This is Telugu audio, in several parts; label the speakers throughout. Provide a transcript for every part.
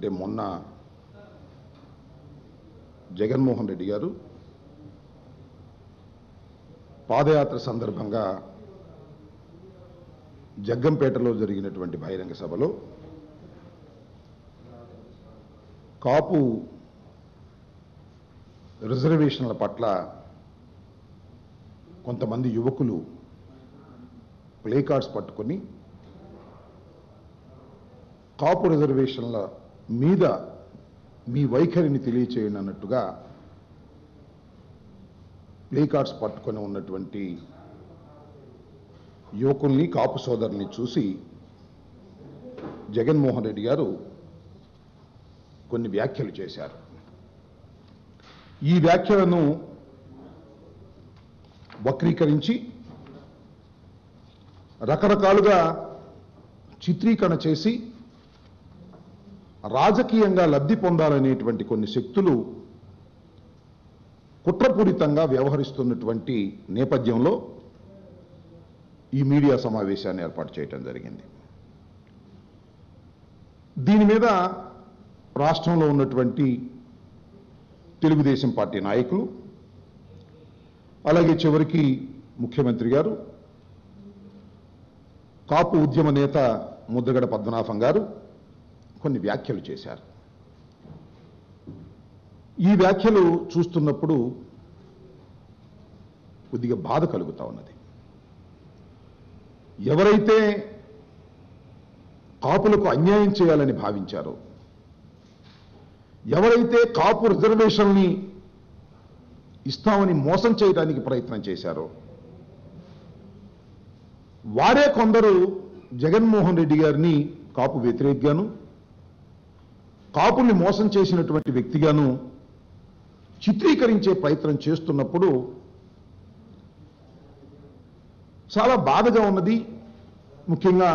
Speaker 1: అంటే మొన్న జగన్మోహన్ రెడ్డి గారు పాదయాత్ర సందర్భంగా జగ్గంపేటలో జరిగినటువంటి బహిరంగ సభలో కాపు రిజర్వేషన్ల పట్ల కొంతమంది యువకులు ప్లే కార్డ్స్ పట్టుకొని కాపు రిజర్వేషన్ల మీద మీ వైఖరిని తెలియచేయండి అన్నట్టుగా ప్లే కార్డ్స్ పట్టుకొని ఉన్నటువంటి యువకుల్ని కాపు సోదరుల్ని చూసి జగన్మోహన్ రెడ్డి గారు కొన్ని వ్యాఖ్యలు చేశారు. ఈ వ్యాఖ్యలను వక్రీకరించి రకరకాలుగా చిత్రీకరణ చేసి రాజకీయంగా లబ్ధి పొందాలనేటువంటి కొన్ని శక్తులు కుట్రపూరితంగా వ్యవహరిస్తున్నటువంటి నేపథ్యంలో ఈ మీడియా సమావేశాన్ని ఏర్పాటు చేయడం జరిగింది. దీని మీద రాష్ట్రంలో ఉన్నటువంటి తెలుగుదేశం పార్టీ నాయకులు, అలాగే చివరికి ముఖ్యమంత్రి గారు, కాపు ఉద్యమ నేత ముద్రగడ పద్మనాభం గారు కొన్ని వ్యాఖ్యలు చేశారు. ఈ వ్యాఖ్యలు చూస్తున్నప్పుడు కొద్దిగా బాధ కలుగుతా ఉన్నది. ఎవరైతే కాపులకు అన్యాయం చేయాలని భావించారో, ఎవరైతే కాపు రిజర్వేషన్ని ఇస్తామని మోసం చేయడానికి ప్రయత్నం చేశారో వారే కొందరు జగన్మోహన్ రెడ్డి గారిని కాపు వ్యతిరేకగాను, కాపుల్ని మోసం చేసినటువంటి వ్యక్తిగాను చిత్రీకరించే ప్రయత్నం చేస్తున్నప్పుడు చాలా బాధగా ఉన్నది. ముఖ్యంగా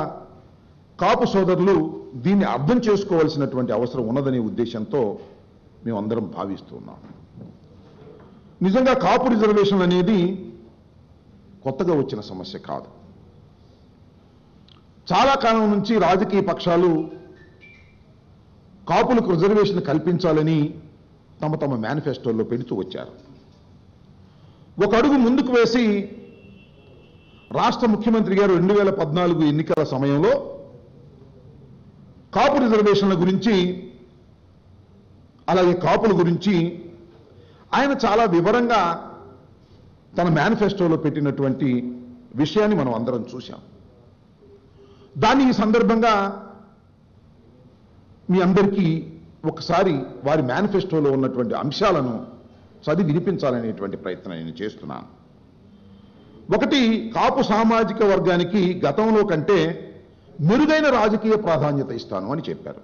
Speaker 1: కాపు సోదరులు దీన్ని అర్థం చేసుకోవాల్సినటువంటి అవసరం ఉన్నదనే ఉద్దేశంతో మేమందరం భావిస్తున్నాం. నిజంగా కాపు రిజర్వేషన్ అనేది కొత్తగా వచ్చిన సమస్య కాదు. చాలా కాలం నుంచి రాజకీయ పక్షాలు కాపులకు రిజర్వేషన్ కల్పించాలని తమ తమ మేనిఫెస్టోల్లో పెడుతూ వచ్చారు. ఒక అడుగు ముందుకు వేసి రాష్ట్ర ముఖ్యమంత్రి గారు 2014 ఎన్నికల సమయంలో కాపు రిజర్వేషన్ల గురించి, అలాగే కాపుల గురించి ఆయన చాలా వివరంగా తన మేనిఫెస్టోలో పెట్టినటువంటి విషయాన్ని మనం అందరం చూశాం. దాన్ని ఈ సందర్భంగా మీ అందరికీ ఒకసారి వారి మేనిఫెస్టోలో ఉన్నటువంటి అంశాలను చదివి వినిపించాలనేటువంటి ప్రయత్నం నేను చేస్తున్నాను. ఒకటి, కాపు సామాజిక వర్గానికి గతంలో కంటే మెరుగైన రాజకీయ ప్రాధాన్యత ఇస్తాను అని చెప్పారు.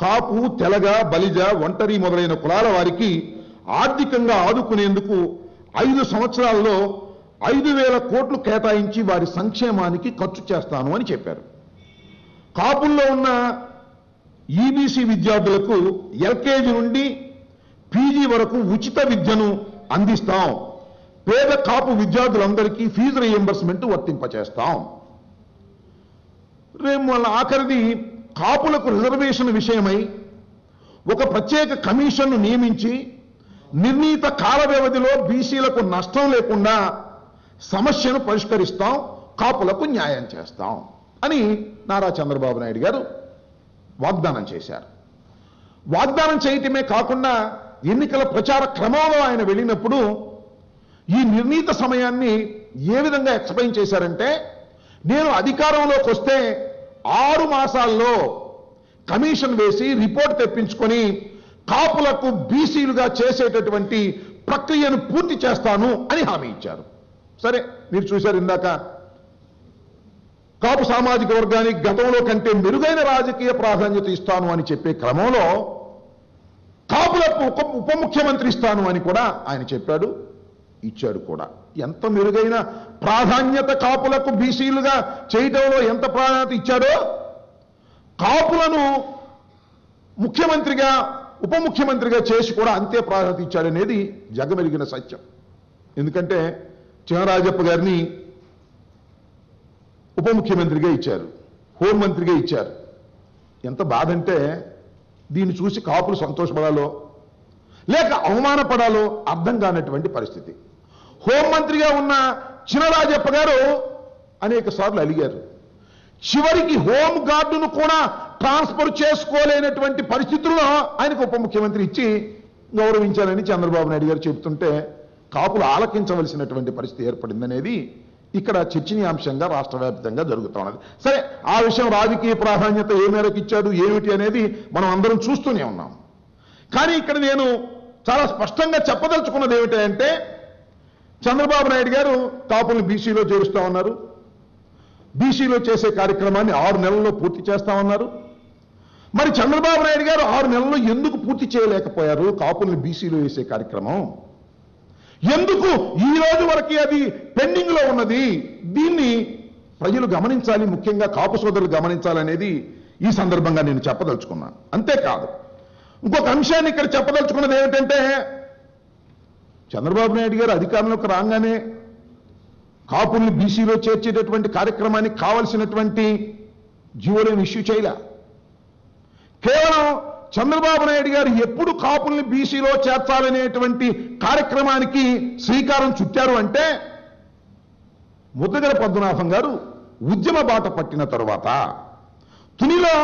Speaker 1: కాపు, తెలగ, బలిజ, ఒంటరి మొదలైన కులాల వారికి ఆర్థికంగా ఆదుకునేందుకు 5 సంవత్సరాల్లో 5,000 కోట్లు కేటాయించి వారి సంక్షేమానికి ఖర్చు చేస్తాను అని చెప్పారు. కాపుల్లో ఉన్న ఈబీసీ విద్యార్థులకు ఎల్కేజీ నుండి పీజీ వరకు ఉచిత విద్యను అందిస్తాం. పేద కాపు విద్యార్థులందరికీ ఫీజు రీయింబర్స్మెంట్ వర్తింపచేస్తాం. మళ్ళీ ఆఖరిది, కాపులకు రిజర్వేషన్ విషయమై ఒక ప్రత్యేక కమిషన్ను నియమించి నిర్ణీత కాల వ్యవధిలో బీసీలకు నష్టం లేకుండా సమస్యను పరిష్కరిస్తాం, కాపులకు న్యాయం చేస్తాం అని నారా చంద్రబాబు నాయుడు గారు వాగ్దానం చేశారు. వాగ్దానం చేయటమే కాకుండా ఎన్నికల ప్రచార క్రమంలో ఆయన వెళ్ళినప్పుడు ఈ నిర్ణీత సమయాన్ని ఏ విధంగా ఎక్స్ప్లెయిన్ చేశారంటే, నేను అధికారంలోకి వస్తే 6 మాసాల్లో కమిషన్ వేసి రిపోర్ట్ తెప్పించుకొని కాపులకు బీసీలుగా చేసేటటువంటి ప్రక్రియను పూర్తి చేస్తాను అని హామీ ఇచ్చారు. సరే, మీరు చూశారు ఇందాక, కాపు సామాజిక వర్గానికి గతంలో కంటే మెరుగైన రాజకీయ ప్రాధాన్యత ఇస్తాను అని చెప్పే క్రమంలో కాపులకు ఉప ముఖ్యమంత్రి ఇస్తాను అని కూడా ఆయన చెప్పాడు, ఇచ్చాడు కూడా. ఎంత మెరుగైన ప్రాధాన్యత కాపులకు బీసీలుగా చేయడంలో ఎంత ప్రాధాన్యత ఇచ్చాడో, కాపులను ముఖ్యమంత్రిగా ఉప ముఖ్యమంత్రిగా చేసి కూడా అంతే ప్రాధాన్యత ఇచ్చాడనేది జగమెరిగిన సత్యం. ఎందుకంటే చినరాజప్ప గారిని ఉప ముఖ్యమంత్రిగా ఇచ్చారు, హోంమంత్రిగా ఇచ్చారు. ఎంత బాధ అంటే దీన్ని చూసి కాపులు సంతోషపడాలో లేక అవమానపడాలో అర్థం కానటువంటి పరిస్థితి. హోంమంత్రిగా ఉన్న చినరాజప్ప గారు అనేక సార్లు అలిగారు. చివరికి హోం గార్డును కూడా ట్రాన్స్ఫర్ చేసుకోలేనటువంటి పరిస్థితుల్లో ఆయనకు ఉప ముఖ్యమంత్రి ఇచ్చి గౌరవించాలని చంద్రబాబు నాయుడు గారు చెబుతుంటే కాపులు ఆలకించవలసినటువంటి పరిస్థితి ఏర్పడిందనేది ఇక్కడ చర్చనీయాంశంగా రాష్ట్ర వ్యాప్తంగా జరుగుతూ ఉన్నది. సరే, ఆ విషయం రాజకీయ ప్రాధాన్యత ఏ మేరకు ఇచ్చాడు ఏమిటి అనేది మనం అందరం చూస్తూనే ఉన్నాం. కానీ ఇక్కడ నేను చాలా స్పష్టంగా చెప్పదలుచుకున్నది ఏమిటంటే, చంద్రబాబు నాయుడు గారు కాపుల్ని బీసీలో చేరుస్తా ఉన్నారు. బీసీలో చేసే కార్యక్రమాన్ని 6 నెలల్లో పూర్తి చేస్తా ఉన్నారు. మరి చంద్రబాబు నాయుడు గారు 6 నెలల్లో ఎందుకు పూర్తి చేయలేకపోయారు కాపుల్ని బీసీలో వేసే కార్యక్రమం? ఎందుకు ఈ రోజు వరకు అది పెండింగ్ లో ఉన్నది? దీన్ని ప్రజలు గమనించాలి, ముఖ్యంగా కాపు సోదరులు గమనించాలనేది ఈ సందర్భంగా నేను చెప్పదలుచుకున్నాను. అంతేకాదు, ఇంకొక అంశాన్ని ఇక్కడ చెప్పదలుచుకున్నది ఏమిటంటే, చంద్రబాబు నాయుడు గారు అధికారంలోకి రాగానే కాపుల్ని బీసీలో చేర్చేటటువంటి కార్యక్రమానికి కావలసినటువంటి జీవోలను ఇష్యూ చేయలే. కేవలం చంద్రబాబు నాయుడు గారు ఎప్పుడు కాపుల్ని బీసీలో చేర్చాలనేటువంటి కార్యక్రమానికి శ్రీకారం చుట్టారు అంటే, ముద్దగడ పద్మనాభం గారు ఉద్యమ బాట పట్టిన తరువాత తునిలో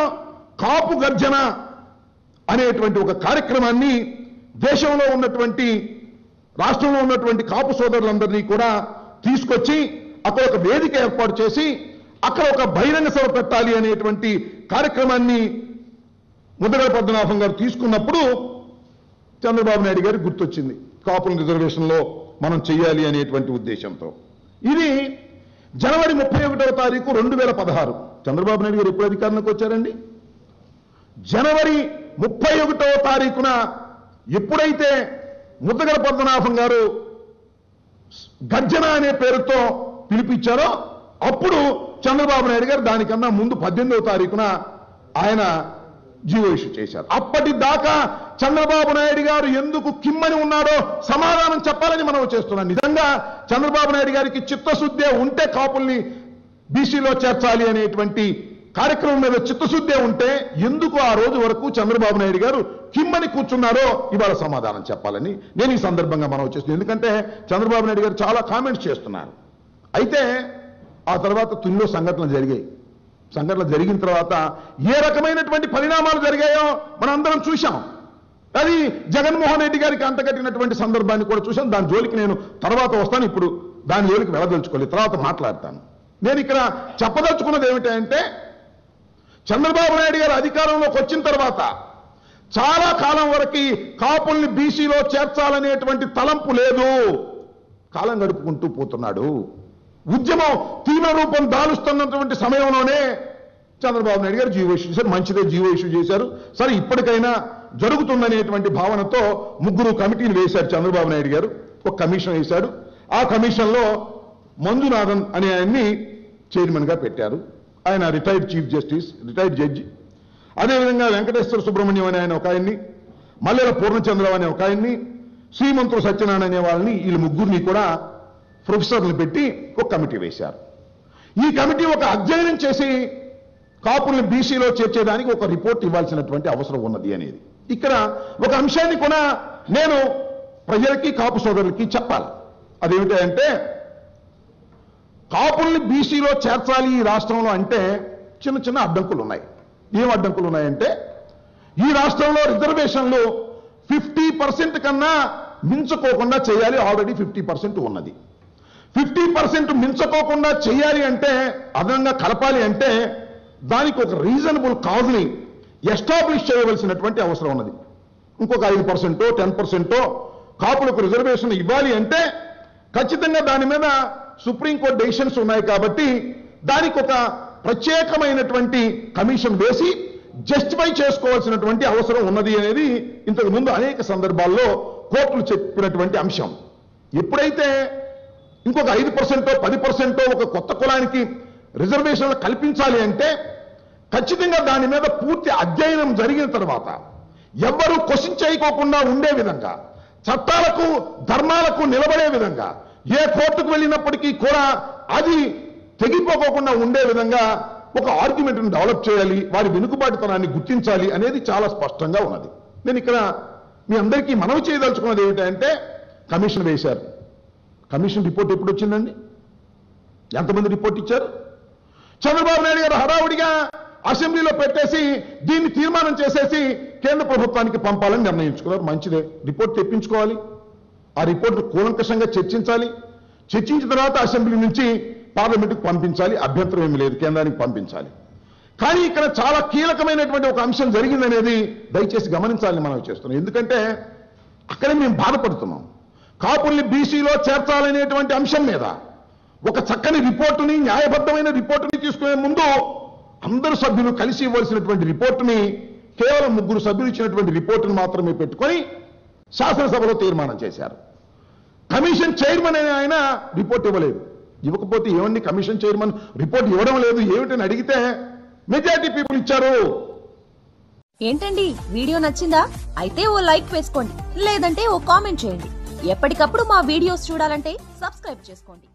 Speaker 1: కాపు గర్జన అనేటువంటి ఒక కార్యక్రమాన్ని దేశంలో ఉన్నటువంటి రాష్ట్రంలో ఉన్నటువంటి కాపు సోదరులందరినీ కూడా తీసుకొచ్చి అక్కడ ఒక వేదిక ఏర్పాటు చేసి అక్కడ ఒక బహిరంగ సభ పెట్టాలి అనేటువంటి కార్యక్రమాన్ని ముద్దగడ పద్మనాభం గారు తీసుకున్నప్పుడు చంద్రబాబు నాయుడు గారికి గుర్తొచ్చింది, కాపుల రిజర్వేషన్లో మనం చెయ్యాలి అనేటువంటి ఉద్దేశంతో. ఇది జనవరి 31వ తారీఖు 2016. చంద్రబాబు నాయుడు గారు ఎప్పుడు అధికారంలోకి వచ్చారండి? జనవరి 31వ తారీఖున ఎప్పుడైతే ముద్దగడ పద్మనాభం గారు గర్జన అనే పేరుతో పిలిపించారో అప్పుడు చంద్రబాబు నాయుడు గారు దానికన్నా ముందు 18వ తారీఖున ఆయన జీవో ఇష్యూ చేశారు. అప్పటిదాకా చంద్రబాబు నాయుడు గారు ఎందుకు కిమ్మని ఉన్నాడో సమాధానం చెప్పాలని మనం చేస్తున్నాం. నిజంగా చంద్రబాబు నాయుడు గారికి చిత్తశుద్ధే ఉంటే కాపుల్ని బీసీలో చేర్చాలి అనేటువంటి కార్యక్రమం మీద చిత్తశుద్ధే ఉంటే ఎందుకు ఆ రోజు వరకు చంద్రబాబు నాయుడు గారు కిమ్మని కూర్చున్నారో ఇవాళ సమాధానం చెప్పాలని నేను ఈ సందర్భంగా మనం చేస్తున్నాను. ఎందుకంటే చంద్రబాబు నాయుడు గారు చాలా కామెంట్స్ చేస్తున్నారు. అయితే ఆ తర్వాత తునిలో సంఘటనలు జరిగాయి. సంఘటన జరిగిన తర్వాత ఏ రకమైనటువంటి పరిణామాలు జరిగాయో మనం అందరం చూశాం. అది జగన్మోహన్ రెడ్డి గారికి అంటగట్టినటువంటి సందర్భాన్ని కూడా చూశాం. దాని జోలికి నేను తర్వాత వస్తాను, ఇప్పుడు దాని జోలికి వెళ్ళదలుచుకోలేదు, తర్వాత మాట్లాడతాను. నేను ఇక్కడ చెప్పదలుచుకున్నది ఏమిటంటే, చంద్రబాబు నాయుడు గారు అధికారంలోకి వచ్చిన తర్వాత చాలా కాలం వరకు కాపుల్ని బీసీలో చేర్చాలనేటువంటి తలంపు లేదు. కాలం గడుపుకుంటూ పోతున్నాడు. ఉద్యమం తీవ్ర రూపం దాలుస్తున్నటువంటి సమయంలోనే చంద్రబాబు నాయుడు గారు జీవో ఇష్యూ చేశారు. మంచిదే, జీవో ఇష్యూ చేశారు. సరే, ఇప్పటికైనా జరుగుతుందనేటువంటి భావనతో 3 కమిటీలు వేశారు చంద్రబాబు నాయుడు గారు. ఒక కమిషన్ వేశాడు. ఆ కమిషన్లో మంజునాథన్ అనే ఆయన్ని చైర్మన్గా పెట్టారు. ఆయన retired chief justice, retired judge. అదేవిధంగా వెంకటేశ్వర సుబ్రహ్మణ్యం అనే ఆయన ఒక ఆయన్ని, మల్లెల పూర్ణచంద్రరావు అనే ఒక ఆయన్ని, శ్రీమంతుడు సత్యనారాయణ అనే వాళ్ళని, వీళ్ళు 3 కూడా ప్రొఫెసర్లు పెట్టి ఒక కమిటీ వేశారు. ఈ కమిటీ ఒక అధ్యయనం చేసి కాపుల్ని బీసీలో చేర్చేదానికి ఒక రిపోర్ట్ ఇవ్వాల్సినటువంటి అవసరం ఉన్నది అనేది. ఇక్కడ ఒక అంశాన్ని కూడా నేను ప్రజలకి కాపు సోదరులకి చెప్పాలి. అదేమిటంటే, కాపుల్ని బీసీలో చేర్చాలి ఈ రాష్ట్రంలో అంటే చిన్న చిన్న అడ్డంకులు ఉన్నాయి. ఏం అడ్డంకులు ఉన్నాయంటే, ఈ రాష్ట్రంలో రిజర్వేషన్లు 50% కన్నా మించుకోకుండా చేయాలి. ఆల్రెడీ 50% ఉన్నది. 50% మించుకోకుండా చేయాలి అంటే, అదనంగా కలపాలి అంటే దానికి ఒక రీజనబుల్ కాజ్ని ఎస్టాబ్లిష్ చేయవలసినటువంటి అవసరం ఉన్నది. ఇంకొక 5%, 10% కాపులకు రిజర్వేషన్ ఇవ్వాలి అంటే ఖచ్చితంగా దాని మీద సుప్రీంకోర్టు డెసిషన్స్ ఉన్నాయి. కాబట్టి దానికి ఒక ప్రత్యేకమైనటువంటి కమిషన్ వేసి జస్టిఫై చేసుకోవాల్సినటువంటి అవసరం ఉన్నది అనేది ఇంతకు ముందు అనేక సందర్భాల్లో కోర్టులు చెప్పినటువంటి అంశం. ఎప్పుడైతే ఇంకొక 5%, 10% ఒక కొత్త కులానికి రిజర్వేషన్లు కల్పించాలి అంటే ఖచ్చితంగా దాని మీద పూర్తి అధ్యయనం జరిగిన తర్వాత ఎవ్వరూ క్వశ్చన్ చేయకోకుండా ఉండే విధంగా, చట్టాలకు ధర్మాలకు నిలబడే విధంగా, ఏ కోర్టుకు వెళ్ళినప్పటికీ కూడా అది తెగిపోకుండా ఉండే విధంగా ఒక ఆర్గ్యుమెంట్ని డెవలప్ చేయాలి, వారి వెనుకబాటుతనాన్ని గుర్తించాలి అనేది చాలా స్పష్టంగా ఉన్నది. నేను ఇక్కడ మీ అందరికీ మనవి చేయదలుచుకున్నది ఏమిటంటే, కమిషన్ వేశారు. కమిషన్ రిపోర్ట్ ఎప్పుడు వచ్చిందండి? ఎంతమంది రిపోర్ట్ ఇచ్చారు? చంద్రబాబు నాయుడు గారు హడావుడిగా అసెంబ్లీలో పెట్టేసి దీన్ని తీర్మానం చేసేసి కేంద్ర ప్రభుత్వానికి పంపాలని నిర్ణయించుకున్నారు. మంచిదే, రిపోర్ట్ తెప్పించుకోవాలి, ఆ రిపోర్ట్ కూలంకషంగా చర్చించాలి, చర్చించిన తర్వాత అసెంబ్లీ నుంచి పార్లమెంటుకు పంపించాలి, అభ్యంతరం ఏమీ లేదు, కేంద్రానికి పంపించాలి. కానీ ఇక్కడ చాలా కీలకమైనటువంటి ఒక అంశం జరిగిందనేది దయచేసి గమనించాలని మనం చేస్తున్నాం. ఎందుకంటే అక్కడే మేము బాధపడుతున్నాం. కాపుల్ని బీసీలో చేర్చాలనేటువంటి అంశం మీద ఒక చక్కని రిపోర్టుని, న్యాయబద్ధమైన రిపోర్టుని తీసుకునే ముందు అందరు సభ్యులు కలిసి ఇవ్వాల్సినటువంటి రిపోర్టుని కేవలం 3 సభ్యులు ఇచ్చినటువంటి రిపోర్టును మాత్రమే పెట్టుకొని శాసనసభలో తీర్మానం చేశారు. కమిషన్ చైర్మన్ అనే ఆయన రిపోర్ట్ ఇవ్వలేదు. ఇవ్వకపోతే ఏమండి, కమిషన్ చైర్మన్ రిపోర్ట్ ఇవ్వడం లేదు ఏమిటని అడిగితే మెజారిటీ పీపుల్ ఇచ్చారు.
Speaker 2: ఏంటండి, వీడియో నచ్చిందా? అయితే ఓ లైక్ వేసుకోండి, లేదంటే ఓ కామెంట్ చేయండి. ఎప్పటికప్పుడు మా వీడియోస్ చూడాలంటే సబ్స్క్రైబ్ చేసుకోండి.